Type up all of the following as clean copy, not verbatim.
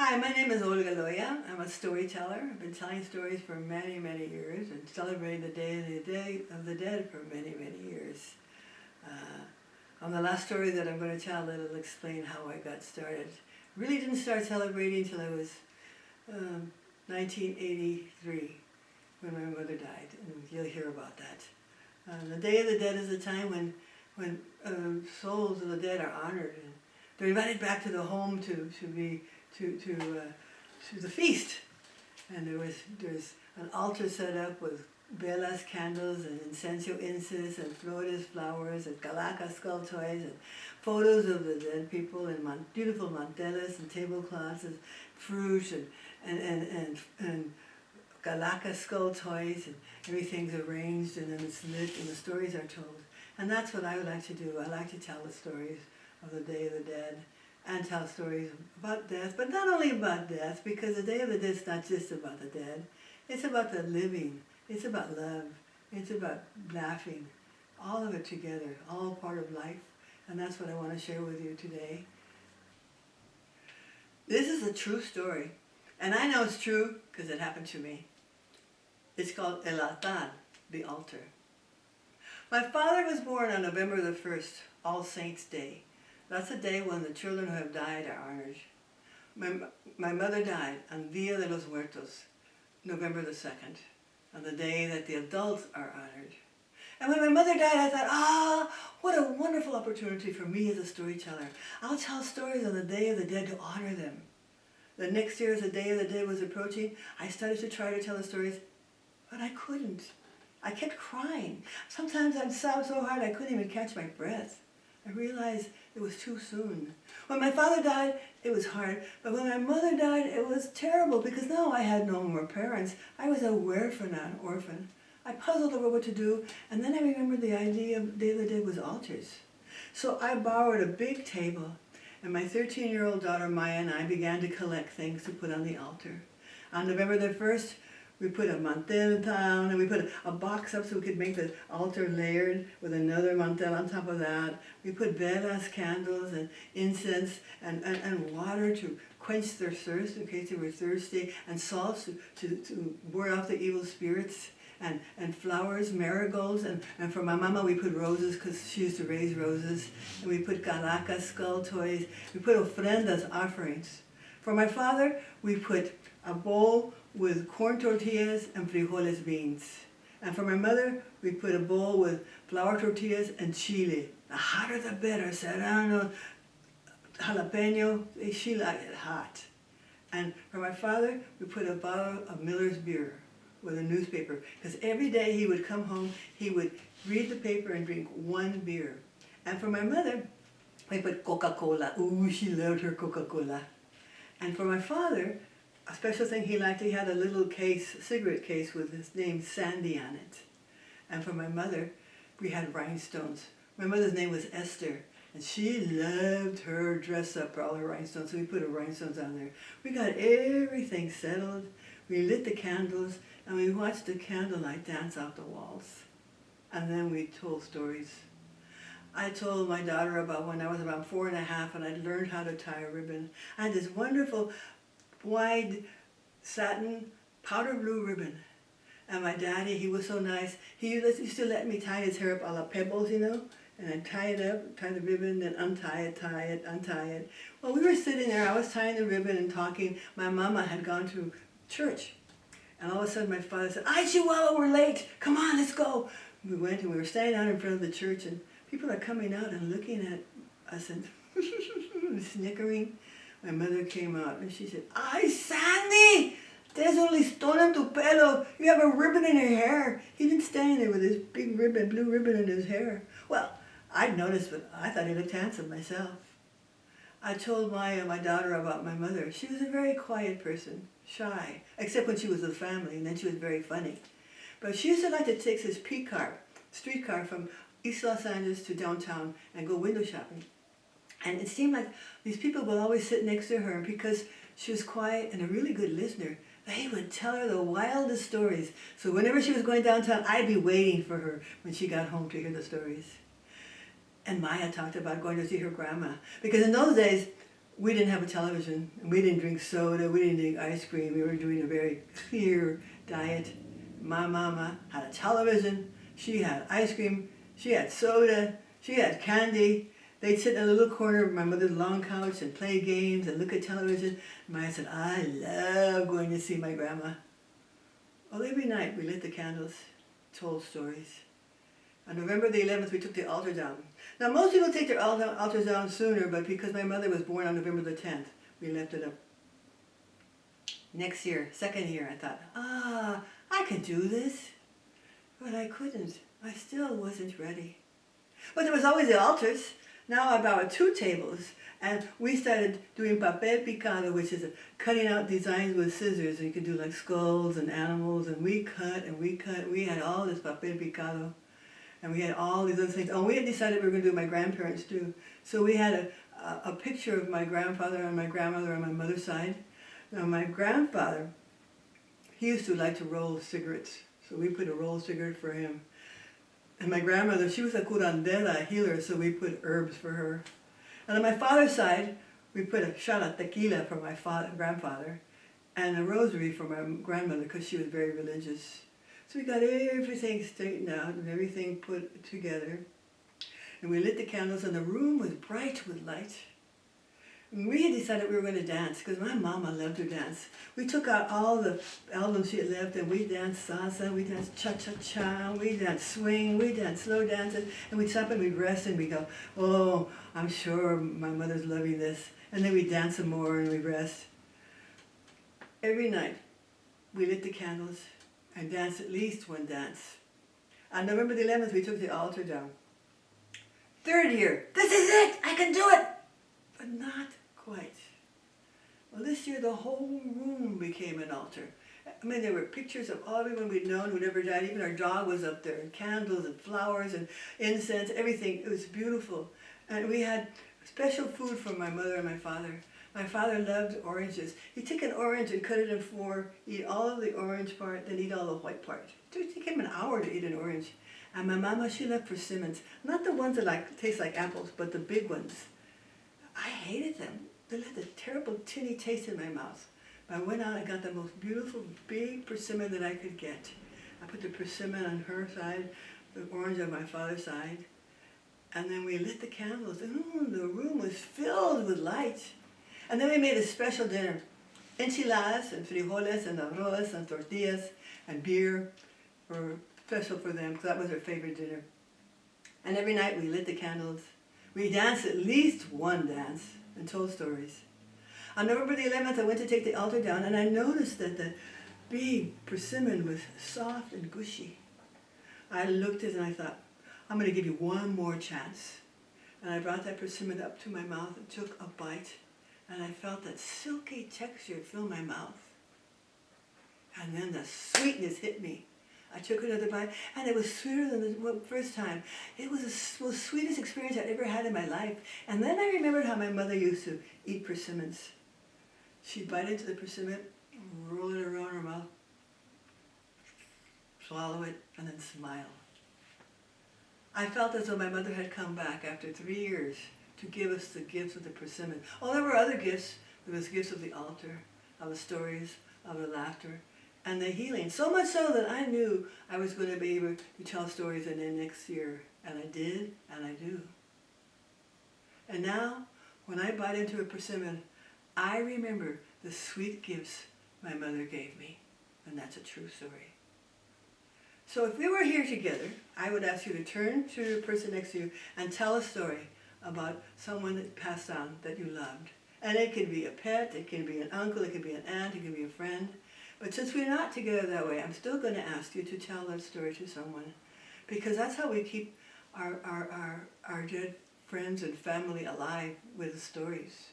Hi, my name is Olga Loya. I'm a storyteller. I've been telling stories for many, many years and celebrating the Day of the Dead for many, many years. On the last story that I'm going to tell, it'll explain how I got started. Really didn't start celebrating until I was 1983 when my mother died, and you'll hear about that. The Day of the Dead is a time when souls of the dead are honored, and they're invited back to the home to the feast. And there's an altar set up with velas, candles, and incense and flores, flowers, and calaca skull toys, and photos of the dead people, and beautiful mantelas and tablecloths, and fruit, and calaca skull toys, and everything's arranged, and then it's lit, and the stories are told. And that's what I would like to do. I like to tell the stories of the Day of the Dead, and tell stories about death, but not only about death, because the Day of the Dead is not just about the dead. It's about the living. It's about love. It's about laughing. All of it together, all part of life. And that's what I want to share with you today. This is a true story. And I know it's true because it happened to me. It's called El Altar, the altar. My father was born on November the 1st, All Saints' Day. That's the day when the children who have died are honored. My mother died on Dia de los Muertos, November the 2nd, on the day that the adults are honored. And when my mother died, I thought, what a wonderful opportunity for me as a storyteller. I'll tell stories on the Day of the Dead to honor them. The next year, as the Day of the Dead was approaching, I started to try to tell the stories, but I couldn't. I kept crying. Sometimes I'd sob so hard I couldn't even catch my breath. I realized it was too soon. When my father died, it was hard. But when my mother died, it was terrible because now I had no more parents. I was a orphan. I puzzled over what to do, and then I remembered the idea of Day of the Dead was altars. So I borrowed a big table, and my 13-year-old daughter Maya and I began to collect things to put on the altar. On November the 1st, we put a mantel down, and we put a box up so we could make the altar layered with another mantel on top of that. We put velas, candles, and incense, and water to quench their thirst in case they were thirsty, and salt to ward off the evil spirits, and flowers, marigolds, and for my mama we put roses because she used to raise roses, and we put calaca skull toys. We put ofrendas, offerings. For my father, we put a bowl with corn tortillas and frijoles beans. And for my mother, we put a bowl with flour tortillas and chile. The hotter the better, serrano, jalapeno, she liked it hot. And for my father, we put a bottle of Miller's beer with a newspaper, because every day he would come home, he would read the paper and drink one beer. And for my mother, we put Coca-Cola. Ooh, she loved her Coca-Cola. And for my father, a special thing he liked, he had a little case, cigarette case with his name Sandy on it. And for my mother, we had rhinestones. My mother's name was Esther, and she loved her dress up for all her rhinestones, so we put her rhinestones on there. We got everything settled, we lit the candles, and we watched the candlelight dance off the walls. And then we told stories. I told my daughter about when I was about 4 and a half, and I'd learned how to tie a ribbon. I had this wonderful wide satin powder blue ribbon. And my daddy, he was so nice. He used to let me tie his hair up a la pebbles, you know, and I'd tie it up, tie the ribbon, then untie it, untie it. Well, we were sitting there, I was tying the ribbon and talking. My mama had gone to church. And all of a sudden my father said, "Ay, Chihuahua, we're late. Come on, let's go." We went, and we were standing out in front of the church, and people are coming out and looking at us and snickering. My mother came out and she said, "Ay, Sandy, there's only stone en tu pelo. You have a ribbon in your hair." He didn't stand there with his big ribbon, blue ribbon in his hair. Well, I'd noticed, but I thought he looked handsome myself. I told my daughter about my mother. She was a very quiet person, shy, except when she was with the family, and then she was very funny. But she used to like to take this streetcar from East Los Angeles to downtown and go window shopping. And it seemed like these people would always sit next to her, and because she was quiet and a really good listener, they would tell her the wildest stories. So whenever she was going downtown, I'd be waiting for her when she got home to hear the stories. And Maya talked about going to see her grandma. Because in those days, we didn't have a television, and we didn't drink soda, we didn't drink ice cream. We were doing a very clear diet. My mama had a television, she had ice cream, she had soda, she had candy. They'd sit in a little corner of my mother's long couch and play games and look at television. Maya said, I love going to see my grandma. Well, every night we lit the candles, told stories. On November the 11th, we took the altar down. Now, most people take their altars down sooner, but because my mother was born on November the 10th, we left it up. Next year, second year, I thought, I can do this. But I couldn't. I still wasn't ready. But there was always the altars. Now I bought 2 tables, and we started doing papel picado, which is cutting out designs with scissors. And you could do like skulls and animals, and we cut and we cut. We had all this papel picado, and we had all these other things. Oh, we had decided we were going to do my grandparents too. So we had a picture of my grandfather and my grandmother on my mother's side. Now my grandfather, he used to like to roll cigarettes, so we put a roll cigarette for him. And my grandmother, she was a curandera, a healer, so we put herbs for her. And on my father's side, we put a shot of tequila for my grandfather and a rosary for my grandmother because she was very religious. So we got everything straightened out and everything put together. And we lit the candles and the room was bright with light. And we had decided we were going to dance because my mama loved to dance. We took out all the albums she had left and we danced salsa, we danced cha-cha-cha, we danced swing, we danced slow dances, and we'd stop and we'd rest and we'd go, oh, I'm sure my mother's loving this. And then we'd dance some more and we'd rest. Every night we lit the candles and danced at least one dance. On November the 11th we took the altar down. Third year, this is it, I can do it! But not quite. Well, this year the whole room became an altar. I mean, there were pictures of everyone we'd known who'd ever died. Even our dog was up there, and candles and flowers and incense, everything. It was beautiful. And we had special food for my mother and my father. My father loved oranges. He took an orange and cut it in 4, eat all of the orange part, then eat all the white part. It took him an hour to eat an orange. And my mama, she loved persimmons. Not the ones that taste like apples, but the big ones. I hated them. They had a terrible tinny taste in my mouth. But I went out and got the most beautiful big persimmon that I could get. I put the persimmon on her side, the orange on my father's side, and then we lit the candles, and the room was filled with light. And then we made a special dinner. Enchiladas and frijoles and arroz and tortillas and beer were special for them because that was their favorite dinner. And every night we lit the candles. We danced at least one dance and told stories. On November the 11th, I went to take the altar down, and I noticed that the big persimmon was soft and gushy. I looked at it and I thought, I'm going to give you one more chance. And I brought that persimmon up to my mouth and took a bite, and I felt that silky texture fill my mouth. And then the sweetness hit me. I took another bite, and it was sweeter than the first time. It was the most sweetest experience I'd ever had in my life. And then I remembered how my mother used to eat persimmons. She'd bite into the persimmon, roll it around her mouth, swallow it, and then smile. I felt as though my mother had come back after 3 years to give us the gifts of the persimmon. Oh, there were other gifts. There was gifts of the altar, of the stories, of the laughter, and the healing. So much so that I knew I was going to be able to tell stories in the next year. And I did, and I do. And now, when I bite into a persimmon, I remember the sweet gifts my mother gave me. And that's a true story. So if we were here together, I would ask you to turn to the person next to you and tell a story about someone that passed on that you loved. And it could be a pet, it can be an uncle, it could be an aunt, it could be a friend. But since we're not together that way, I'm still going to ask you to tell that story to someone. Because that's how we keep our dead friends and family alive with the stories.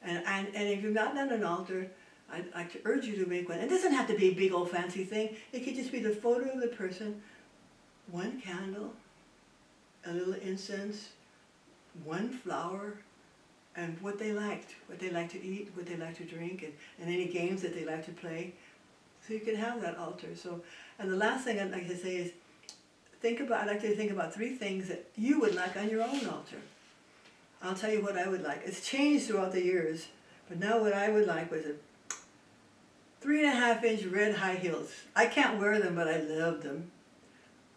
And if you've not done an altar, I'd like to urge you to make one. It doesn't have to be a big old fancy thing. It could just be the photo of the person, one candle, a little incense, one flower, and what they liked to eat, what they liked to drink, and any games that they liked to play. So you can have that altar. So, and the last thing I'd like to say is, I'd like you to think about 3 things that you would like on your own altar. I'll tell you what I would like. It's changed throughout the years, but now what I would like was a 3.5-inch red high heels. I can't wear them, but I love them.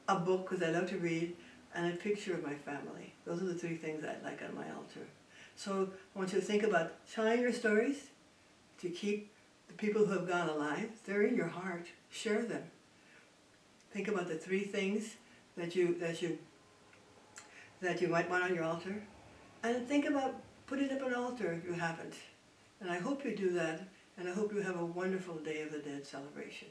A book, because I love to read, and a picture of my family. Those are the 3 things I'd like on my altar. So I want you to think about telling your stories, to keep the people who have gone alive. They're in your heart. Share them. Think about the 3 things that you might want on your altar, and think about putting up an altar if you haven't. And I hope you do that, and I hope you have a wonderful Day of the Dead celebration.